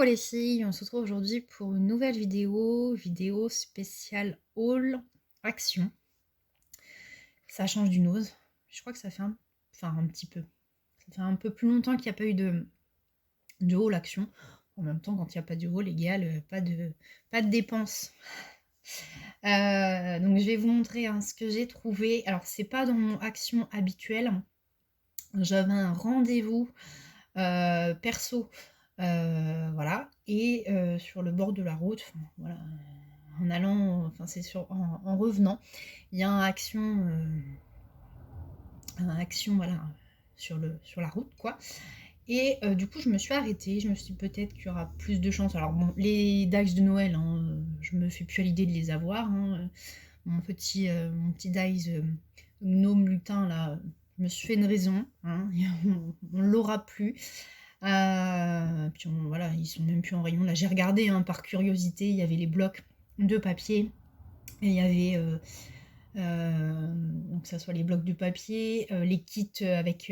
les filles, on se retrouve aujourd'hui pour une nouvelle vidéo spéciale haul action. Ça change d'une ose. Je crois que ça fait un petit peu. Ça fait un peu plus longtemps qu'il n'y a pas eu de haul action. En même temps, quand il n'y a pas de haul égale, pas de dépenses. Donc je vais vous montrer ce que j'ai trouvé. Alors c'est pas dans mon action habituelle. J'avais un rendez-vous perso. Voilà, et sur le bord de la route, voilà, en allant, c'est en revenant, il y a un action voilà, sur la route, quoi. Et du coup, je me suis arrêtée, je me suis dit peut-être qu'il y aura plus de chance. Alors bon, les dice de Noël, hein, je me fais plus à l'idée de les avoir, hein. Mon petit dice gnome lutin, là, je me suis fait une raison, hein, on l'aura plus. Puis voilà, ils sont même plus en rayon. Là, j'ai regardé par curiosité, il y avait les blocs de papier. Et il y avait, donc que ça soit les blocs de papier, les kits avec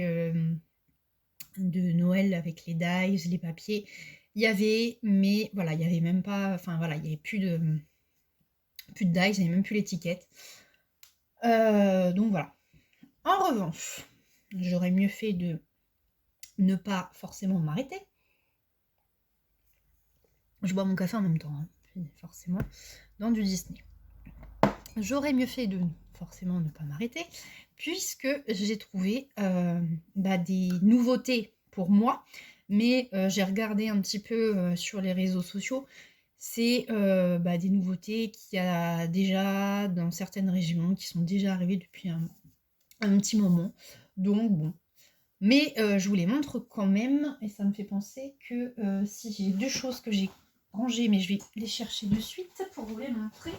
de Noël avec les dies, les papiers. Il y avait, mais voilà, il y avait même pas, voilà, il y avait plus de dies, il n'y avait même plus l'étiquette. Donc voilà. En revanche, j'aurais mieux fait de ne pas forcément m'arrêter. Je bois mon café en même temps, hein, forcément, dans du Disney. J'aurais mieux fait de forcément ne pas m'arrêter, puisque j'ai trouvé des nouveautés pour moi, mais j'ai regardé un petit peu sur les réseaux sociaux. C'est des nouveautés qu'il y a déjà dans certaines régions, qui sont déjà arrivées depuis un petit moment. Donc bon. Mais je vous les montre quand même, et ça me fait penser que si j'ai deux choses que j'ai rangées, mais je vais les chercher de suite pour vous les montrer.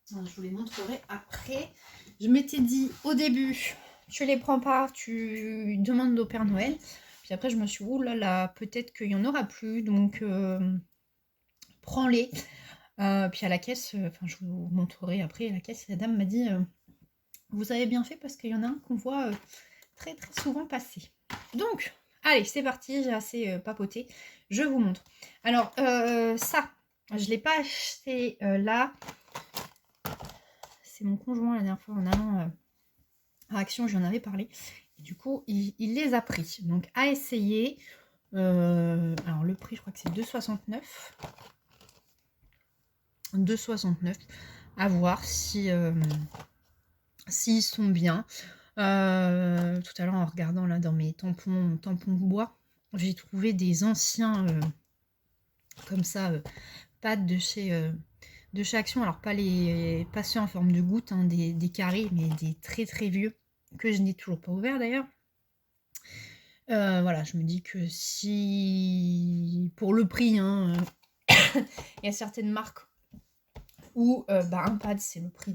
Je vous les montrerai après. Je m'étais dit au début, tu les prends pas, tu demandes au Père Noël. Puis après, je me suis dit, oh là là, peut-être qu'il n'y en aura plus, donc prends-les. Puis à la caisse, je vous montrerai après, à la caisse, la dame m'a dit, vous avez bien fait parce qu'il y en a un qu'on voit très très souvent passer. Donc, allez, c'est parti, j'ai assez papoté. Je vous montre. Alors, ça, je ne l'ai pas acheté là. C'est mon conjoint la dernière fois en allant à Action, j'en avais parlé. Et du coup, il les a pris. Donc, à essayer. Alors, le prix, je crois que c'est 2,69. 2,69. À voir si s'ils sont bien. Tout à l'heure, en regardant là dans mes tampons bois, j'ai trouvé des anciens comme ça, pattes de chez Action. Alors pas ceux en forme de goutte, hein, des carrés, mais des très très vieux que je n'ai toujours pas ouvert d'ailleurs. Voilà, je me dis que si pour le prix, hein, il y a certaines marques où un pad c'est le prix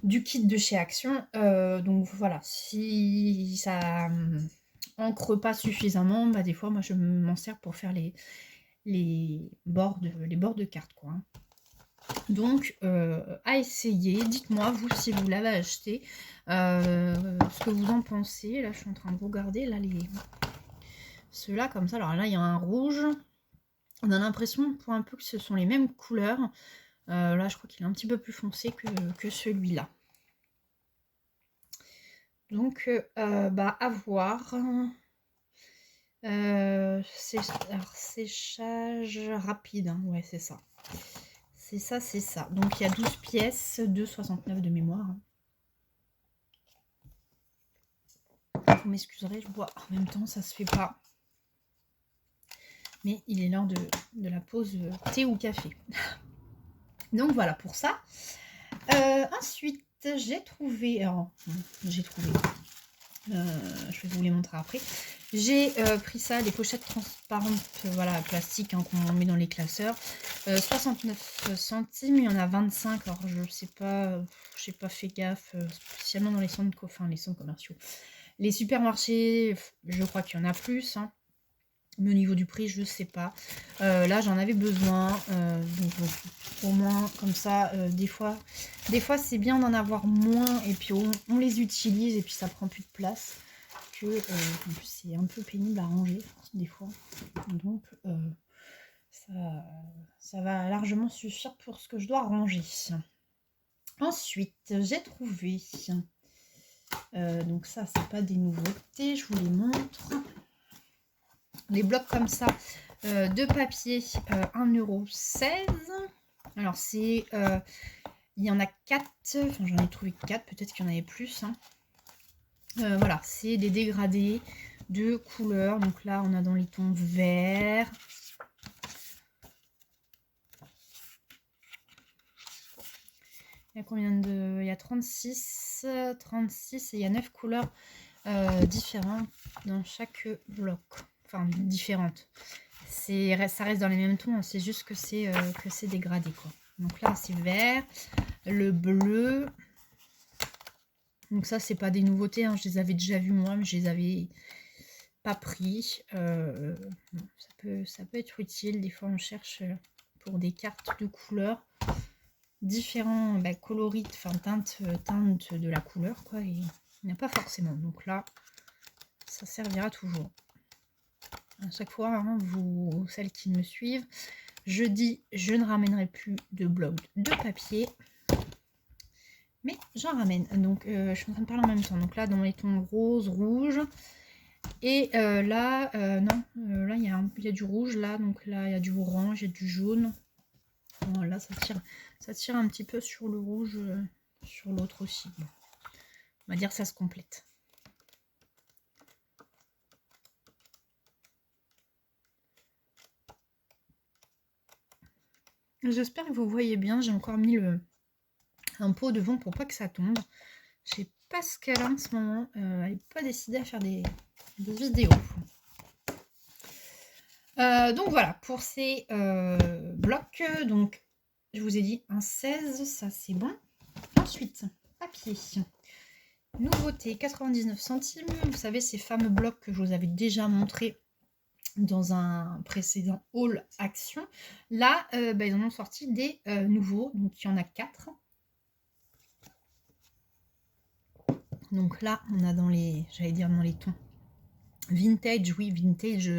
du kit de chez Action. Donc voilà, si ça ancre pas suffisamment, des fois moi je m'en sers pour faire les bords de cartes, quoi, hein. Donc à essayer, dites-moi vous si vous l'avez acheté, ce que vous en pensez. Là je suis en train de regarder là ceux-là comme ça. Alors là il y a un rouge, on a l'impression pour un peu que ce sont les mêmes couleurs. Là je crois qu'il est un petit peu plus foncé que celui-là. Donc à voir. Séchage rapide, hein. Ouais, c'est ça. C'est ça. Donc il y a 12 pièces, 2,69 de mémoire. Vous m'excuserez, je bois en même temps, ça se fait pas. Mais il est l'heure de la pause thé ou café. Donc voilà pour ça. Ensuite, j'ai trouvé... je vais vous les montrer après. J'ai pris ça, les pochettes transparentes, voilà, plastique, hein, qu'on met dans les classeurs. 69 centimes, il y en a 25. Alors je sais pas, j'ai pas fait gaffe, spécialement dans les centres commerciaux. Les supermarchés, je crois qu'il y en a plus, hein. Mais au niveau du prix, je sais pas. Là, j'en avais besoin. Donc, au moins, comme ça, des fois c'est bien d'en avoir moins. Et puis, on les utilise et puis ça prend plus de place. En plus, c'est un peu pénible à ranger. des fois. Donc ça va largement suffire pour ce que je dois ranger. Ensuite, j'ai trouvé, donc ça c'est pas des nouveautés, je vous les montre. Les blocs comme ça de papier 1,16 €. Alors c'est il y en a 4, enfin j'en ai trouvé 4, peut-être qu'il y en avait plus. Hein. Voilà, c'est des dégradés de couleurs. Donc là, on a dans les tons verts. Il y a combien de... Il y a 36 et il y a 9 couleurs différentes dans chaque bloc. Enfin, différentes. Ça reste dans les mêmes tons, c'est juste que c'est dégradé, quoi. Donc là, c'est vert, le bleu... Donc ça, c'est pas des nouveautés, hein. Je les avais déjà vues moi, mais je les avais pas pris. Ça peut être utile. Des fois, on cherche pour des cartes de couleurs différents coloris, enfin teintes de la couleur, quoi. Et il n'y a pas forcément. Donc là, ça servira toujours. À chaque fois, hein, vous, celles qui me suivent, je dis, je ne ramènerai plus de blocs de papier. Mais j'en ramène. Donc je suis en train de parler en même temps. Donc là, dans les tons rose, rouge. Et là, non, là il y a du rouge là. Donc là, il y a du orange, il y a du jaune. Bon, là, ça tire un petit peu sur le rouge, sur l'autre aussi. Bon. On va dire que ça se complète. J'espère que vous voyez bien. J'ai encore mis un pot devant pour pas que ça tombe. Je sais pas ce qu'elle a en ce moment. Elle n'est pas décidée à faire des vidéos. Donc voilà, pour ces blocs, donc je vous ai dit un 16, ça c'est bon. Ensuite, papier. Nouveauté, 99 centimes. Vous savez, ces fameux blocs que je vous avais déjà montré dans un précédent haul action. Là, ils en ont sorti des nouveaux, donc il y en a 4. Donc là, on a dans les, j'allais dire dans les tons vintage, oui, vintage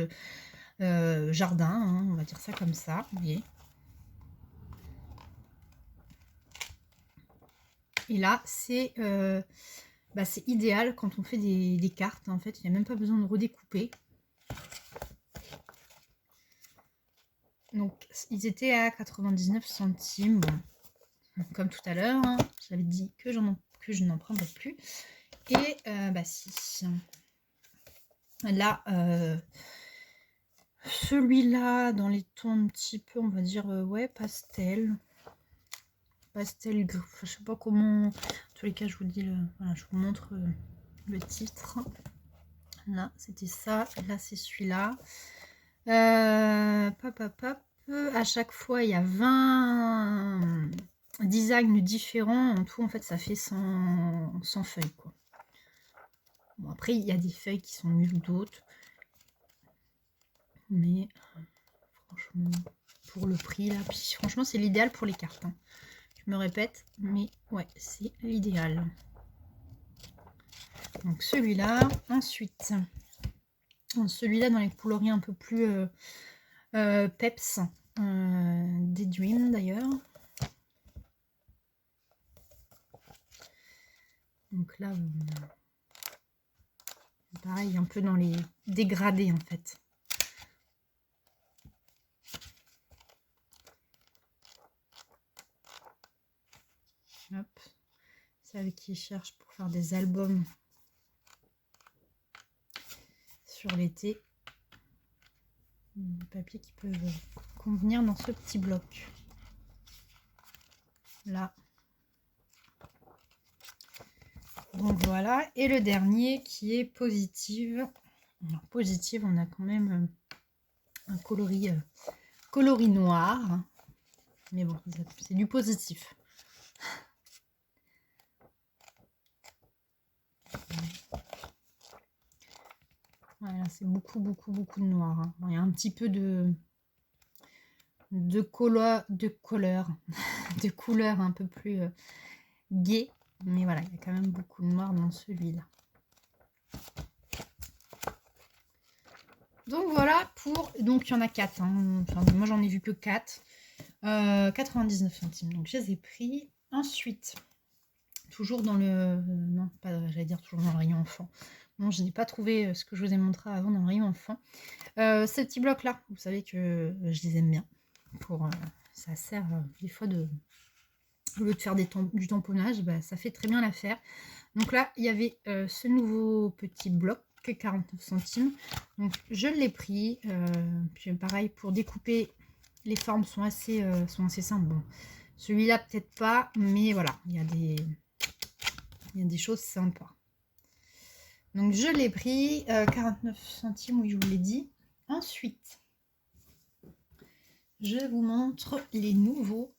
jardin, hein, on va dire ça comme ça, vous voyez. Et là, c'est idéal quand on fait des cartes, en fait, il n'y a même pas besoin de redécouper. Donc, ils étaient à 99 centimes, bon, comme tout à l'heure, hein, j'avais dit que je n'en prendrais plus. Et, si. Là, celui-là, dans les tons un petit peu, on va dire, ouais, pastel, je sais pas comment, en tous les cas, je vous dis, voilà, je vous montre le titre. Là, c'était ça, là, c'est celui-là. À chaque fois, il y a 20 designs différents. En tout, en fait, ça fait 100 feuilles, quoi. Bon, après, il y a des feuilles qui sont mieux que d'autres. Mais franchement, pour le prix, là, puis franchement, c'est l'idéal pour les cartes. Hein. Je me répète, mais ouais, c'est l'idéal. Donc celui-là. Ensuite, celui-là dans les coloris un peu plus peps, des Dream d'ailleurs. Donc là, pareil, un peu dans les dégradés en fait. Hop. Celles qui cherchent pour faire des albums sur l'été. Des papiers qui peuvent convenir dans ce petit bloc. Là. Donc voilà. Et le dernier qui est positive. Alors, positive, on a quand même un coloris noir. Mais bon, c'est du positif. Voilà, c'est beaucoup de noir. Hein. Il y a un petit peu de couleur un peu plus gai. Mais voilà, il y a quand même beaucoup de noir dans celui-là. Donc voilà pour... Donc il y en a 4. Hein. Enfin, moi j'en ai vu que 4. 99 centimes. Donc je les ai pris. Ensuite, toujours dans le... non, pas, j'allais dire toujours dans le rayon enfant. Non, je n'ai pas trouvé ce que je vous ai montré avant dans le rayon enfant. Ces petits blocs-là, vous savez que je les aime bien. Pour, ça sert des fois de... Au lieu de faire du tamponnage, bah, ça fait très bien l'affaire. Donc là, il y avait ce nouveau petit bloc, que 49 centimes. Donc je l'ai pris. Puis pareil, pour découper, les formes sont assez simples. Bon, celui-là peut-être pas, mais voilà, il y a des choses sympas. Donc je l'ai pris, 49 centimes, oui je vous l'ai dit. Ensuite, je vous montre les nouveaux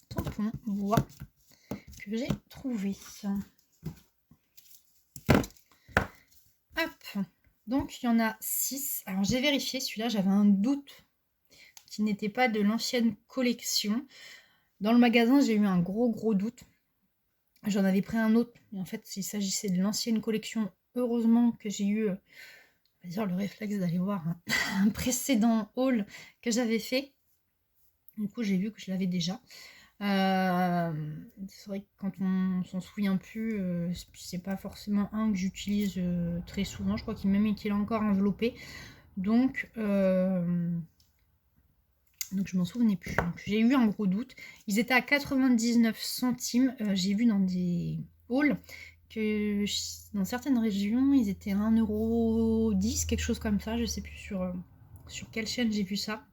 tampons bois que j'ai trouvés. Hop, donc il y en a 6. Alors j'ai vérifié, celui-là j'avais un doute qui n'était pas de l'ancienne collection. Dans le magasin j'ai eu un gros doute. J'en avais pris un autre, mais en fait il s'agissait de l'ancienne collection. Heureusement que j'ai eu on va dire, le réflexe d'aller voir un précédent haul que j'avais fait. Du coup j'ai vu que je l'avais déjà. C'est vrai que quand on s'en souvient plus, c'est pas forcément un que j'utilise très souvent. Je crois qu'il même qu'il est encore enveloppé. Donc je m'en souvenais plus. Donc, j'ai eu un gros doute. Ils étaient à 99 centimes. J'ai vu dans des hauls que dans certaines régions, ils étaient à 1,10 €, quelque chose comme ça. Je sais plus sur quelle chaîne j'ai vu ça.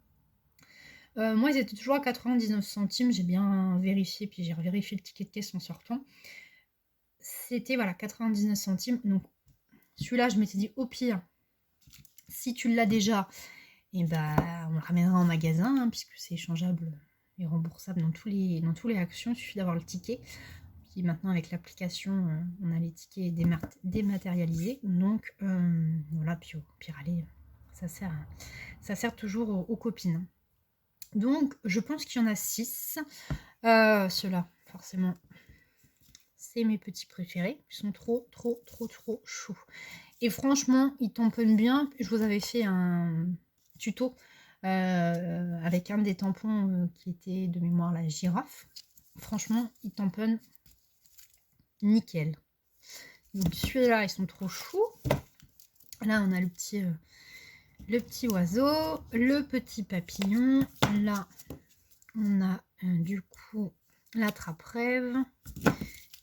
Moi, ils étaient toujours à 99 centimes. J'ai bien vérifié, puis j'ai revérifié le ticket de caisse en sortant. C'était, voilà, 99 centimes. Donc, celui-là, je m'étais dit, au pire, si tu l'as déjà, et bah, on le ramènera en magasin, hein, puisque c'est échangeable et remboursable dans tous les actions. Il suffit d'avoir le ticket. Puis maintenant, avec l'application, on a les tickets dématérialisés. Donc, voilà, puis au pire, allez, ça sert toujours aux copines. Donc, je pense qu'il y en a 6. Ceux-là, forcément, c'est mes petits préférés. Ils sont trop chauds. Et franchement, ils tamponnent bien. Je vous avais fait un tuto avec un des tampons qui était de mémoire la girafe. Franchement, ils tamponnent nickel. Donc, celui-là, ils sont trop choux. Là, on a le petit oiseau, le petit papillon. Là, on a du coup la trappe-rêve.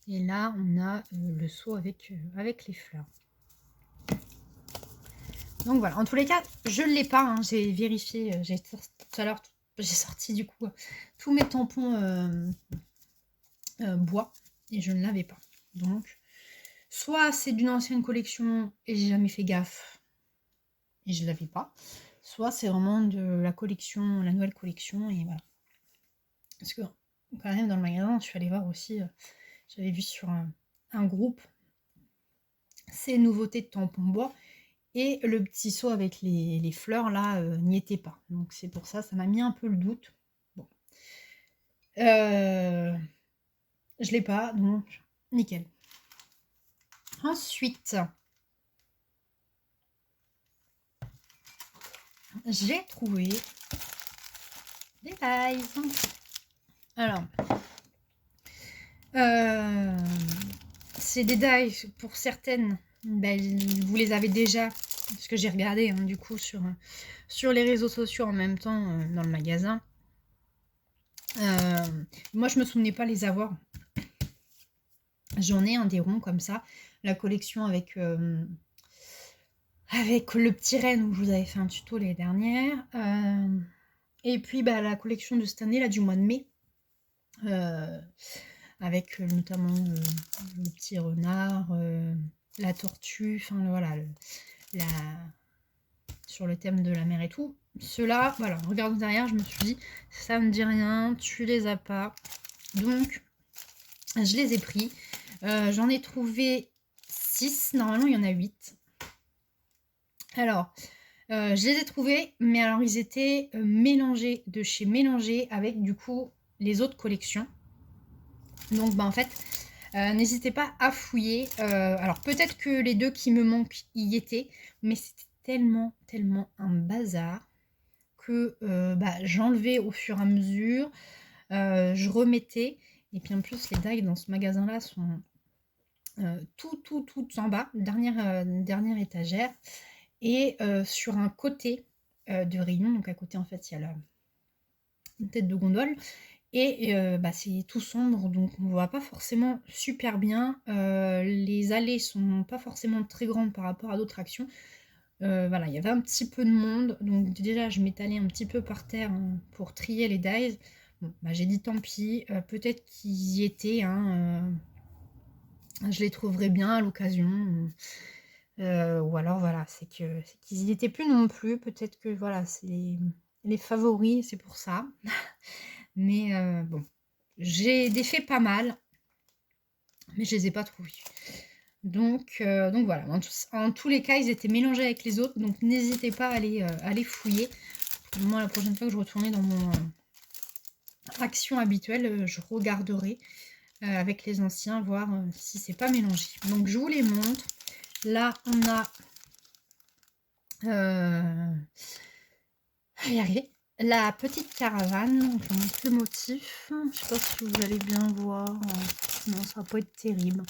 Et là, on a le seau avec les fleurs. Donc voilà, en tous les cas, je ne l'ai pas. Hein, j'ai vérifié, tout à l'heure, j'ai sorti du coup tous mes tampons bois et je ne l'avais pas. Donc, soit c'est d'une ancienne collection et j'ai jamais fait gaffe et je ne l'avais pas. Soit c'est vraiment de la collection, la nouvelle collection et voilà. Parce que quand même dans le magasin, je suis allée voir aussi, j'avais vu sur un groupe ces nouveautés de tampons bois et le petit seau avec les fleurs là n'y était pas. Donc c'est pour ça, ça m'a mis un peu le doute. Bon. Je l'ai pas, donc nickel. Ensuite, j'ai trouvé des dies. Alors, c'est des dies pour certaines, ben, vous les avez déjà, parce que j'ai regardé hein, du coup sur les réseaux sociaux en même temps dans le magasin. Moi je me souvenais pas les avoir. J'en ai un des ronds comme ça, la collection avec le petit renne où je vous avais fait un tuto l'année dernière. Et puis bah, la collection de cette année, là, du mois de mai, avec notamment le petit renard, la tortue, enfin voilà, sur le thème de la mer et tout. Ceux-là, voilà, en regardant derrière, je me suis dit, ça me dit rien, tu les as pas. Donc, je les ai pris. J'en ai trouvé 6, normalement il y en a 8. Alors, je les ai trouvés, mais alors ils étaient mélangés de chez Mélanger avec du coup les autres collections. Donc bah en fait, n'hésitez pas à fouiller. Alors peut-être que les deux qui me manquent y étaient, mais c'était tellement un bazar que j'enlevais au fur et à mesure, je remettais. Et puis en plus, les dagues dans ce magasin-là sont tout en bas, dernière étagère. Et sur un côté de rayon, donc à côté en fait il y a une tête de gondole. Et c'est tout sombre, donc on voit pas forcément super bien. Les allées sont pas forcément très grandes par rapport à d'autres actions. Voilà, il y avait un petit peu de monde, donc déjà je m'étalais un petit peu par terre pour trier les dies. Bon, j'ai dit tant pis, peut-être qu'ils y étaient, hein, je les trouverai bien à l'occasion. Ou alors voilà, c'est qu'ils y étaient plus non plus. Peut-être que voilà, c'est les favoris, c'est pour ça. Mais bon, j'ai défait pas mal, mais je les ai pas trouvés. Donc voilà, en tous les cas, ils étaient mélangés avec les autres, donc n'hésitez pas à les fouiller. Moi, la prochaine fois que je retournerai dans mon action habituelle, je regarderai avec les anciens, voir si c'est pas mélangé. Donc je vous les montre. Là, on a la petite caravane. Donc, je vous montre le motif. Je sais pas si vous allez bien voir. Non, ça va pas être terrible.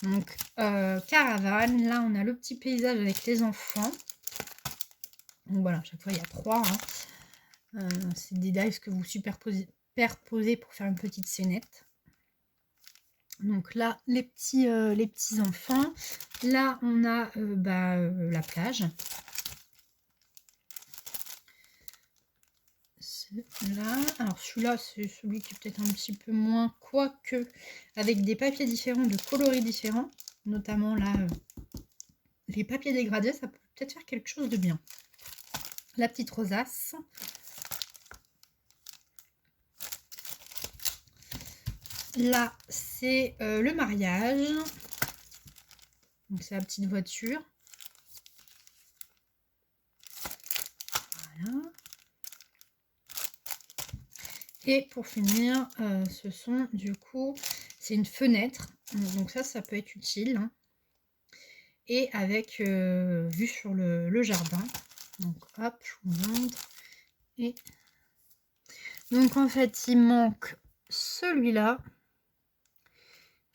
Donc, caravane. Là, on a le petit paysage avec les enfants. Donc voilà, à chaque fois, il y a 3. C'est des dies que vous superposez pour faire une petite scénette. Donc là, les petits enfants. Là, on a la plage. Là, alors celui-là, c'est celui qui est peut-être un petit peu moins, quoique, avec des papiers différents, de coloris différents. Notamment là, les papiers dégradés, ça peut peut-être faire quelque chose de bien. La petite rosace. Là, c'est le mariage. Donc, c'est la petite voiture. Voilà. Et pour finir, ce sont du coup, c'est une fenêtre. Donc ça peut être utile. Hein. Et avec vue sur le jardin. Donc hop, je vous montre. Et donc en fait, il manque celui-là.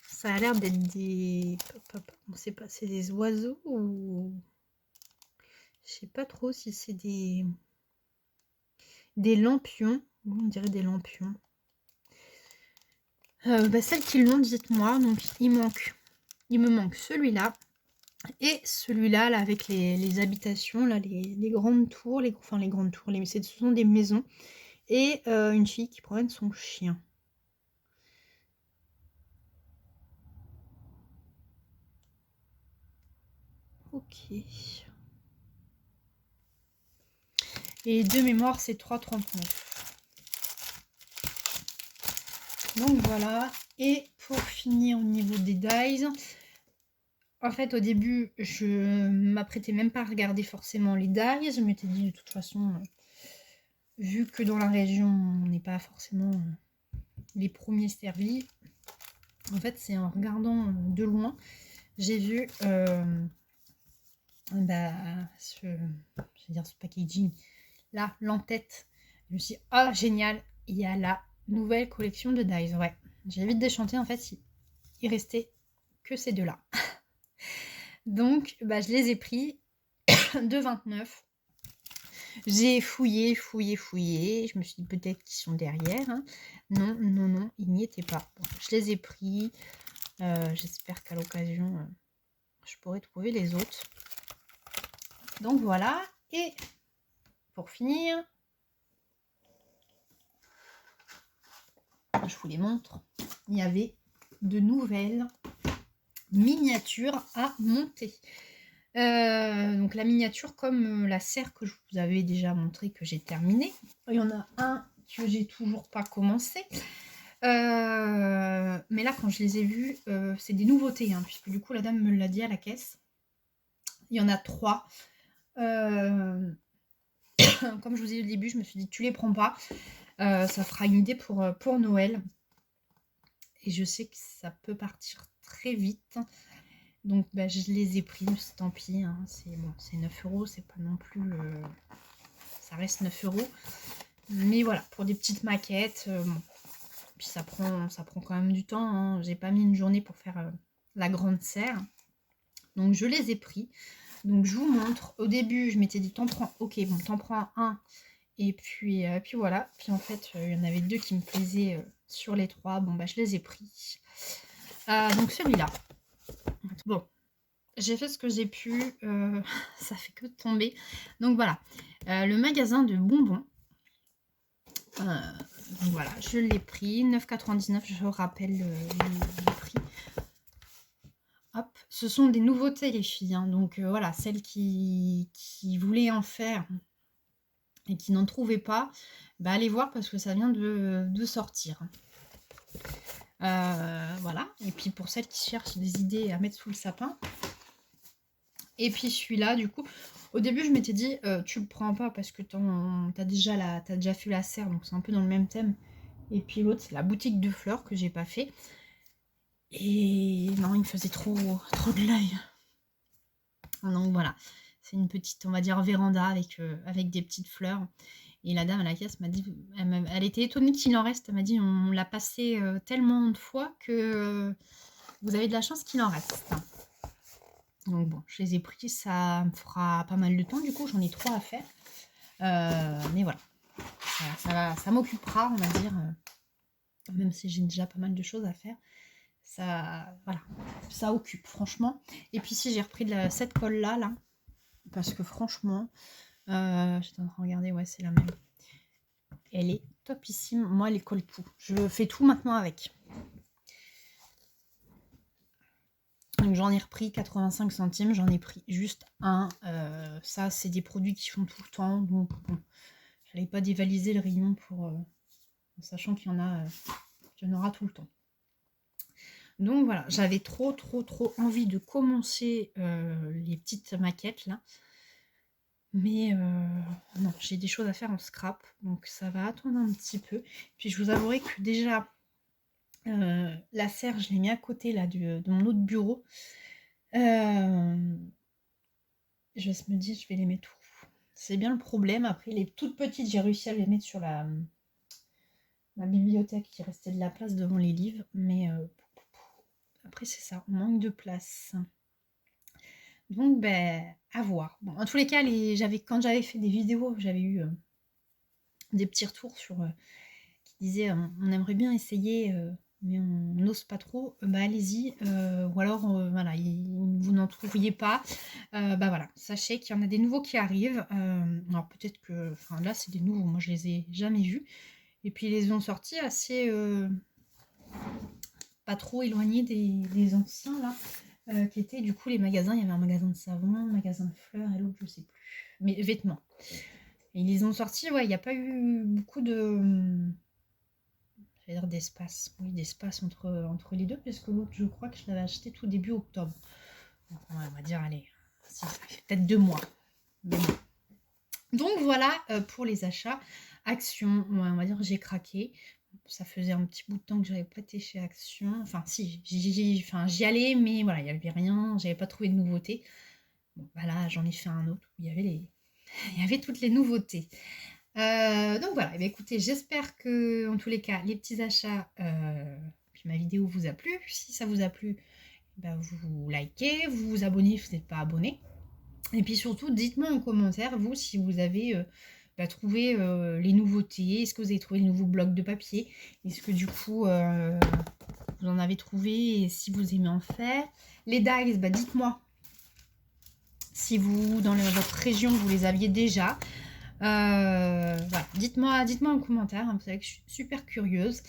Ça a l'air d'être des... On sait pas, c'est des oiseaux ou... Je sais pas trop si c'est des lampions. On dirait des lampions. Celles qui l'ont, dites-moi. Donc il me manque celui-là. Et celui-là, là, avec les habitations, là, les grandes tours, les grandes tours, ce sont des maisons. Et une fille qui promène son chien. Ok. Et de mémoire, c'est 3,39. Donc voilà. Et pour finir au niveau des dies, en fait, au début, je m'apprêtais même pas à regarder forcément les dies. Je m'étais dit, de toute façon, vu que dans la région, on n'est pas forcément les premiers servis. En fait, c'est en regardant de loin, j'ai vu ce packaging là, l'entête. Je me suis dit, ah, génial, il y a la nouvelle collection de dies. Ouais, j'ai vite déchanté. En fait, il restait que ces deux-là. Donc, je les ai pris de 29. J'ai fouillé. Je me suis dit peut-être qu'ils sont derrière. Hein. Non, ils n'y étaient pas. Bon, je les ai pris. J'espère qu'à l'occasion, je pourrai trouver les autres. Donc voilà. Et pour finir, je vous les montre. Il y avait de nouvelles miniatures à monter. Donc la miniature comme la serre que je vous avais déjà montré que j'ai terminé. Il y en a un que j'ai toujours pas commencé. Mais là quand je les ai vus, c'est des nouveautés, hein, puisque du coup la dame me l'a dit à la caisse. Il y en a 3. Comme je vous ai dit au début, je me suis dit tu les prends pas. Ça fera une idée pour Noël. Et je sais que ça peut partir très vite. Donc bah, je les ai pris, tant pis, hein. C'est bon, c'est 9 €, c'est pas non plus... ça reste 9 €. Mais voilà, pour des petites maquettes, bon. Puis ça prend quand même du temps, hein. J'ai pas mis une journée pour faire la grande serre. Donc je les ai pris. Donc je vous montre. Au début, je m'étais dit, t'en prends, ok, bon, t'en prends un. Et puis voilà. Puis en fait, il y en avait 2 qui me plaisaient sur les 3. Bon, bah je les ai pris. Donc celui-là. Bon, j'ai fait ce que j'ai pu. Ça fait que de tomber. Donc voilà. Le magasin de bonbons. Voilà, je l'ai pris. 9,99 €, je rappelle le prix. Hop, ce sont des nouveautés les filles, hein. Donc voilà, celles qui voulaient en faire et qui n'en trouvaient pas, bah allez voir parce que ça vient de sortir. Voilà, et puis pour celles qui cherchent des idées à mettre sous le sapin. Et puis celui-là, du coup, au début je m'étais dit, tu le prends pas parce que t'as déjà fait la serre, donc c'est un peu dans le même thème. Et puis l'autre, c'est la boutique de fleurs que j'ai pas fait. Et non, il me faisait trop de l'œil. Donc voilà, c'est une petite, on va dire, véranda avec des petites fleurs. Et la dame à la caisse m'a dit, elle était étonnée qu'il en reste. Elle m'a dit, on l'a passé tellement de fois que vous avez de la chance qu'il en reste. Donc bon, je les ai pris, ça me fera pas mal de temps. Du coup, j'en ai 3 à faire. Mais voilà, ça m'occupera, on va dire, même si j'ai déjà pas mal de choses à faire. Voilà, ça occupe franchement. Et puis si j'ai repris cette colle là, parce que franchement, j'étais en train de regarder, ouais c'est la même. Elle est topissime. Moi elle colle tout. Je fais tout maintenant avec. Donc j'en ai repris 85 centimes, j'en ai pris juste un. Ça c'est des produits qui font tout le temps, donc bon, j'allais pas dévaliser le rayon en sachant qu'il y en aura tout le temps. Donc voilà, j'avais trop envie de commencer les petites maquettes là. Mais non, j'ai des choses à faire en scrap, donc ça va attendre un petit peu. Puis je vous avouerai que déjà, la serre, je l'ai mis à côté là de mon autre bureau. Je me dis, je vais les mettre où? C'est bien le problème. Après, les toutes petites, j'ai réussi à les mettre sur la bibliothèque. Il restait de la place devant les livres, mais après c'est ça, on manque de place. Donc ben à voir. Bon, en tous les cas, quand j'avais fait des vidéos, j'avais eu des petits retours sur qui disaient on aimerait bien essayer, mais on n'ose pas trop. Bah allez-y. Ou alors voilà, vous n'en trouviez pas. Bah voilà, sachez qu'il y en a des nouveaux qui arrivent. Alors peut-être que, enfin là c'est des nouveaux, moi je les ai jamais vus. Et puis ils les ont sortis assez pas trop éloignés des anciens là. Qui étaient du coup les magasins. Il y avait un magasin de savon, un magasin de fleurs et l'autre je sais plus. Mais vêtements. Et ils les ont sortis, ouais, il n'y a pas eu beaucoup j'allais dire d'espace. Oui, d'espace entre les deux, puisque l'autre je crois que je l'avais acheté tout début octobre. Donc on va dire, allez, ça fait peut-être 2 mois. Mais bon. Donc voilà pour les achats. Action, ouais, on va dire j'ai craqué. Ça faisait un petit bout de temps que j'avais pas été chez Action. Enfin si, j'y allais, mais voilà, il n'y avait rien, j'avais pas trouvé de nouveautés. Bon, voilà, j'en ai fait un autre où il y avait toutes les nouveautés. Donc voilà, et bien, écoutez, j'espère que en tous les cas, les petits achats, puis ma vidéo vous a plu. Si ça vous a plu, ben, vous likez, vous vous abonnez si vous n'êtes pas abonné. Et puis surtout, dites-moi en commentaire, vous, si vous avez trouvé les nouveautés. Est-ce que vous avez trouvé les nouveaux blocs de papier? Est-ce que du coup, vous en avez trouvé et si vous aimez en faire? Les dies, bah, dites-moi si vous, dans votre région, vous les aviez déjà. Voilà, dites-moi en commentaire, hein, vous savez que je suis super curieuse.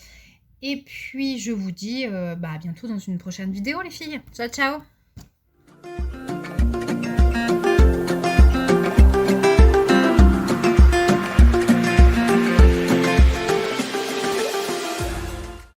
Et puis, je vous dis à bientôt dans une prochaine vidéo, les filles. Ciao, ciao!